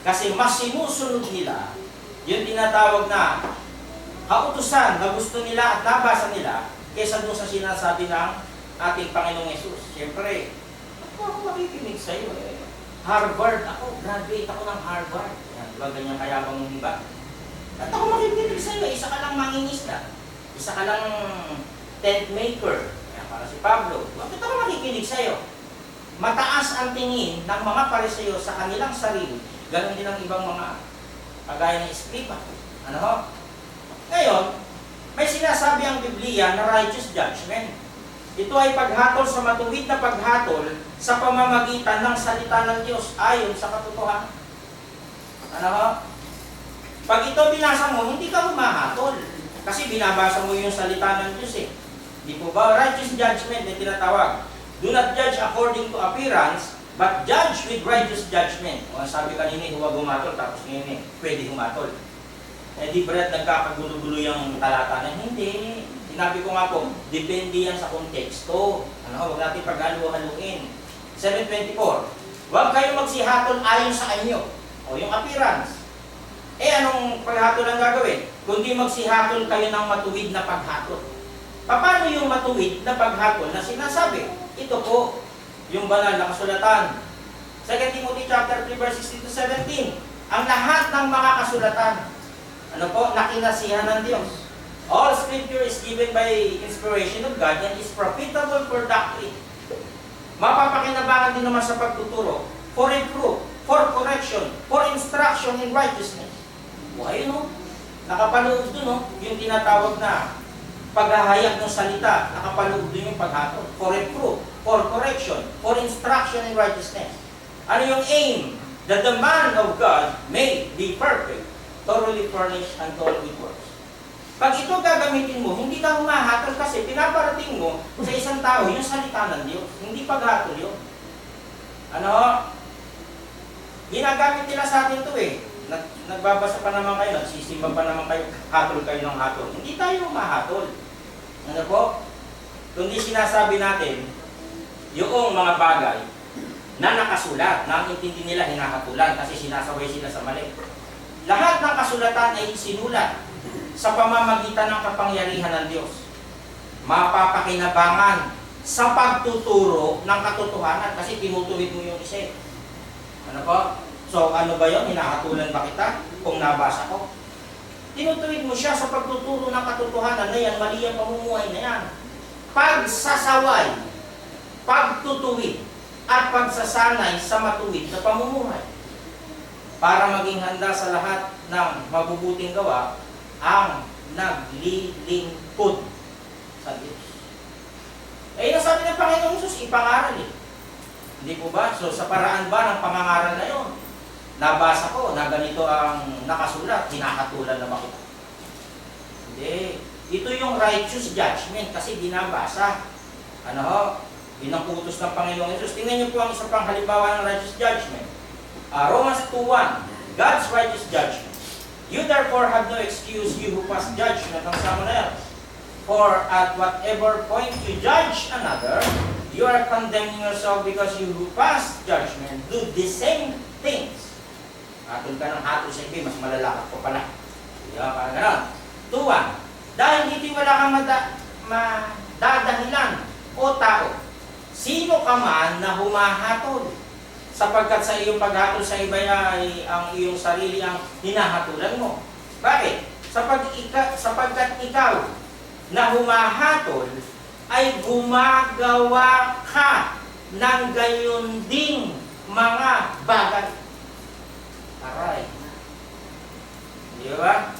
Kasi mas sinusunod nila yung tinatawag na kautusan na gusto nila at nabasa nila kaysa doon sa sinasabi ng ating Panginoong Yesus. Siyempre, ako makikinig sa iyo eh. Harvard ako, graduate ako ng Harvard. Yan, diba ganyan kayabang mong iba? At ako makikinig sa iyo, isa ka lang mangingisda. Isa ka lang tent maker. Yan, para si Pablo. Bakit ako makikinig sa iyo? Mataas ang tingin ng mga Pariseo sa kanilang sarili. Ganon din ang ibang mga kagaya ng Eskriba. Ano ho? Ngayon, may sinasabi ang Biblia na righteous judgment. Ito ay paghatol sa matuwid na paghatol sa pamamagitan ng salita ng Diyos ayon sa katotohanan. Ano ho? Pag ito binasa mo, hindi ka humahatol. Kasi binabasa mo yung salita ng Diyos eh. Di po ba? Righteous judgment na tinatawag. Do not judge according to appearance, but judge with righteous judgment. O sabi kanina, huwag humatol, tapos ngayon pwede humatol. Eh di Brad, nagkakagulo-gulo yung talata na hindi. Sinabi ko nga po, depende yan sa konteksto. Ano, huwag natin paghalu-haluin. 7:24. Huwag kayo magsihatol ayon sa anyo. O yung appearance. Eh anong paghatol ang gagawin? Kundi magsihatol kayo ng matuwid na paghatol. Paano yung matuwid na paghatol na sinasabi? Ito po, yung banal na kasulatan. 2 Timothy chapter 3 verse 16 to 17. Ang lahat ng mga kasulatan, ano po, nakinasihan ng Diyos. All scripture is given by inspiration of God and is profitable for doctrine. Mapapakinabangan din naman sa pagtuturo, for reproof, for correction, for instruction in righteousness. O ayun o, nakapaloob dun o, yung tinatawag na paghahayag ng salita, nakapaloob dun yung paghatol. For reproof, for correction, for instruction in righteousness. Ano yung aim? That the man of God may be perfect, thoroughly furnished unto all good works. Pag ito gagamitin mo, hindi ka humahatol kasi pinaparating mo sa isang tao yung salita ng Diyos. Hindi paghatol yun. Ano? Ginagamit nila sa atin ito eh. Nagbabasa pa naman kayo, nagsisimba pa naman kayo, hatol kayo ng hatol. Hindi tayo humahatol. Ano po? Kundi sinasabi natin, yung mga bagay na nakasulat, na ang intindi nila hinahatulan kasi sinasaway sila sa mali. Lahat ng kasulatan ay sinulat sa pamamagitan ng kapangyarihan ng Diyos. Mapapakinabangan sa pagtuturo ng katotohanan kasi tinutuwid mo yung isa. Ano po? So ano ba yun? Hinahatulan ba kita kung nabasa ko? Tinutuwid mo siya sa pagtuturo ng katotohanan na yan, mali ang pamumuhay na yan. Pagsasaway, pagtutuwid, at pagsasanay sa matuwid na pamumuhay. Para maging handa sa lahat ng mabubuting gawa, ang naglilingkod sa Diyos. Eh, nasabi ng Panginoong Jesus, ipangaral eh. Hindi po ba? So, sa paraan ba ng pangangaral na yun? Nabasa ko na ganito ang nakasulat, hinahatulan na ba kita? Hindi. Ito yung righteous judgment kasi binabasa. Ano ho? Yun ang utos ng Panginoong Jesus. Tingnan niyo po ang isa pang halimbawa ng righteous judgment. Romans 2:1, God's righteous judgment. You therefore have no excuse, you who pass judgment on someone else. For at whatever point you judge another, you are condemning yourself because you who pass judgment do the same things. Hatol ka ng hatol sa iba, mas malalakot ko pala. Diba? Parang gano'n. 2:1, dahil dito wala kang madadahilan o tao, sino ka man na humahatol, sapagkat sa iyong paghatol sa iba ay ang iyong sarili ang hinahatulan mo. Bakit? Sapagkat ikaw na humahatol ay gumagawa ka ng gayon ding mga bagay. Aray. Di ba?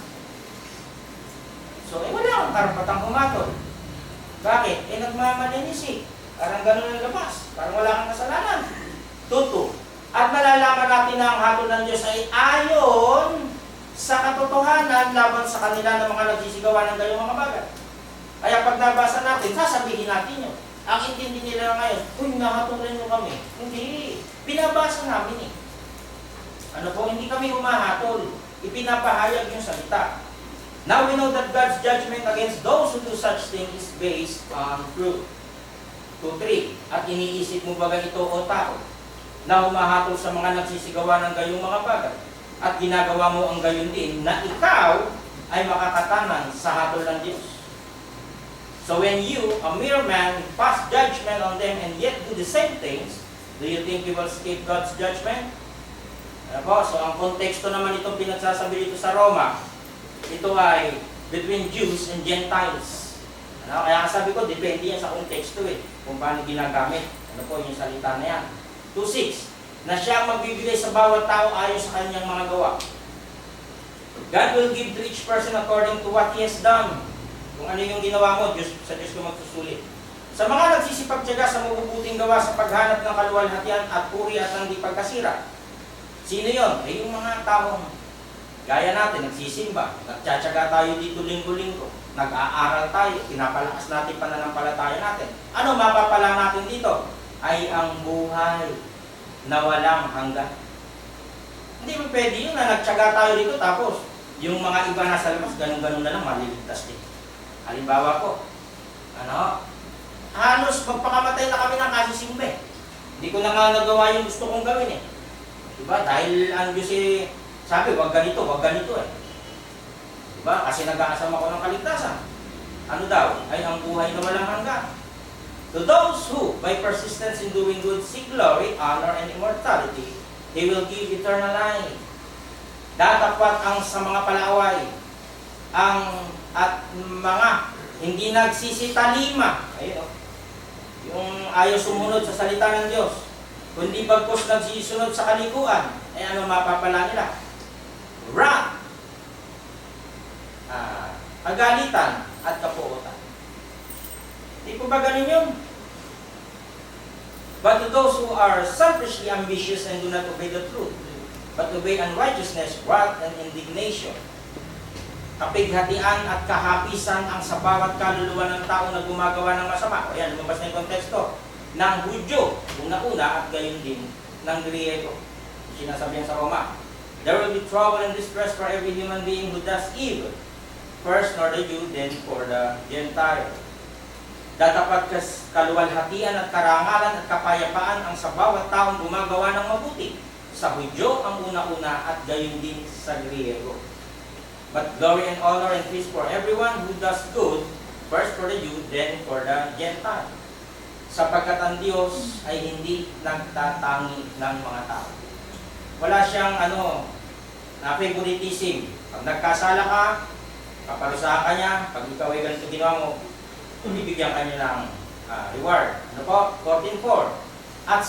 So, wala akong karapatang humatol. Bakit? Nagmamalinis eh. Parang ganun ang labas. Parang wala kang kasalanan. Tuto. At malalaman natin na ang hatol ng Diyos ay ayon sa katotohanan laban sa kanila ng mga nagsisigawan ng gayong mga bagay. Kaya pag nabasa natin, sasabihin natin yun. Ang intindi nila ngayon, uy, nahatulan nyo kami. Hindi. Pinabasa namin eh. Ano po, hindi kami humahatol. Ipinapahayag yung salita. Now we know that God's judgment against those who do such things is based on truth. 2:3. At iniisip mo ba ito o tao na humahatol sa mga nagsisigawa ng gayong mga bagay? at ginagawa mo ang gayon din na ikaw ay makakatanan sa hatol ng Diyos. So when you, a mere man, pass judgment on them and yet do the same things, do you think you will escape God's judgment? Ano po? So ang konteksto naman itong pinagsasabi dito sa Roma, ito ay between Jews and Gentiles. Ano? Kaya sabi ko, depende yan sa konteksto kung paano ginagamit. Ano po yung salita na yan? 2:6, na siya ang magbibigay sa bawat tao ayon sa kanyang mga gawa. God will give to each person according to what he has done. Kung ano yung ginawa mo, sa Diyos ko magsusulit. Sa mga nagsisipagtiyaga sa mabubuting gawa sa paghanap ng kaluwalhatian at puri at hindi pagkasira. Sino yon? Ay yung mga taong gaya natin, nagsisimba, nagtsatsaga tayo dito linggo-linggo, nag-aaral tayo, pinapalakas natin pananampalataya natin. Ano mapapala natin dito? Ay ang buhay na walang hanggan. Hindi mo pwede yun na nagtsaga tayo dito tapos yung mga iba nasa labas, ganun-ganun na lang, maliligtas din. Halimbawa ko, halos magpakamatay na kami ng kasisimba eh. Hindi ko na nga nagawa yung gusto kong gawin eh. Diba? Dahil ang Diyos sabi, wag ganito eh. Diba? Kasi nag-aasama ko ng kaligtasan. Ano daw? Ay ang buhay na walang hanggan. To those who, by persistence in doing good, seek glory, honor, and immortality, He will give eternal life. Datapat ang sa mga palaaway, at mga hindi nagsisitalima, ayun yung ayaw sumunod sa salita ng Diyos, kundi bagkus nagsisunod sa kalikuan, ay ano mapapala nila? Wrath, kagalitan, at kapuotan. Di po ba ganun yun? But to those who are selfishly ambitious and do not obey the truth, but obey unrighteousness, wrath, and indignation, kapighatian at kahapisan ang sa bawat kaluluwa ng tao na gumagawa ng masama. O yan, lumabas na yung konteksto ng Hudyo, kung nauna, at gayon din ng Griego. Sinasabihan sa Roma, there will be trouble and distress for every human being who does evil. First, nor the Jew, then for the Gentile. Datapat kaluwalhatian at karangalan at kapayapaan ang sa bawat taong gumagawa ng mabuti. Sa Hudyo ang una-una at gayon din sa Griego. But glory and honor and peace for everyone who does good, first for the Jew, then for the Gentile. Sapagkat ang Diyos ay hindi nagtatangi ng mga tao. Wala siyang na favoritism. Pag nagkasala ka, kaparusahan ka niya, pag ikaw ay ganito ginawa mo, ibibigyan ka niya ng reward. Ano po? 14:4. At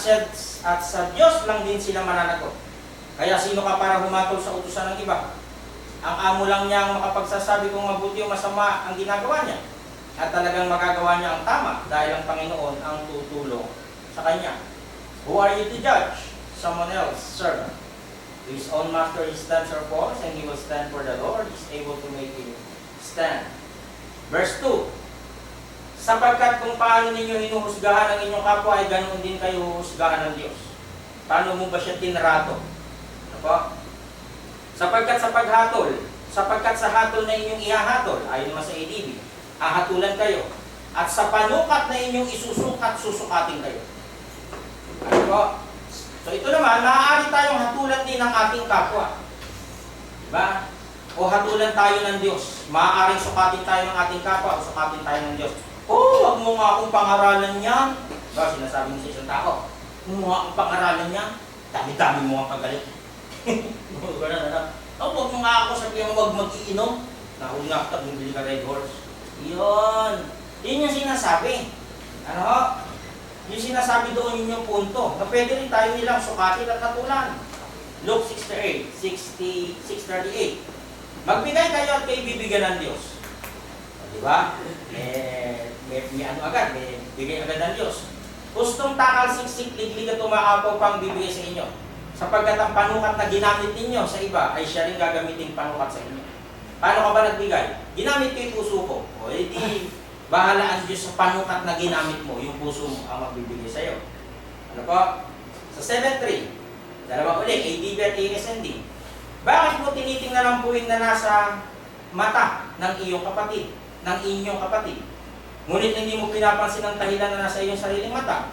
sa Diyos lang din sila mananagot. Kaya sino ka para humatol sa utusan ng iba? Ang amo lang niya ang makapagsasabi kung mabuti o masama ang ginagawa niya. At talagang magagawa niya ang tama dahil ang Panginoon ang tutulong sa kanya. Who are you to judge? Someone else, servant. To his own master he stands or falls, and he will stand for the Lord is able to make him stand. Verse 2. Sapagkat kung paano ninyo hinuhusgahan ang inyong kapwa, ay ganoon din kayo huhusgahan ng Diyos. Paano mo ba siya tinrato? Ano po? Sapagkat sa hatol na inyong ihahatol, ayon naman sa ADB, hahatulan kayo. At sa panukat na inyong isusukat, susukatin kayo. Ano po? So ito naman, maaari tayong hatulan din ng ating kapwa. Diba? O hatulan tayo ng Diyos. Maaaring sukatin tayo ng ating kapwa o sukatin tayo ng Diyos. Wag mo nga akong pangaralan niya. Diba? Sinasabi mo sa isang tao, huwag mo nga akong pangaralan niya. Dami-dami mo ang pagalit. Huwag mo nga ako sabihin mo huwag mag-iinom. Nahuli nga ako, bumili ka Red Horse. Yun yung sinasabi. Yung sinasabi doon yun yung punto. Na pwede rin tayo nilang sukatin at hatulan. Luke 6:38. Magbigay kayo at kayo bibigyan ng Diyos. Diba? May bigay agad ng Diyos. Gustong takal siksik, liglig at umaapaw pang bibigay sa inyo. Sapagkat ang panukat na ginamit ninyo sa iba ay siya rin gagamitin panukat sa inyo. Paano ka ba nagbigay? Ginamit ko yung puso ko. O edi, bahala ang Diyos sa panukat na ginamit mo, yung puso mo ang magbibigay sa iyo. Ano po? Sa 7.3, dalawa ulit, ADB at ASND. Bakit mo tinitingnan ang buwing na nasa mata ng iyong kapatid, ng inyong kapatid? Ngunit hindi mo pinapansin ang dahilan na nasa iyong sariling mata.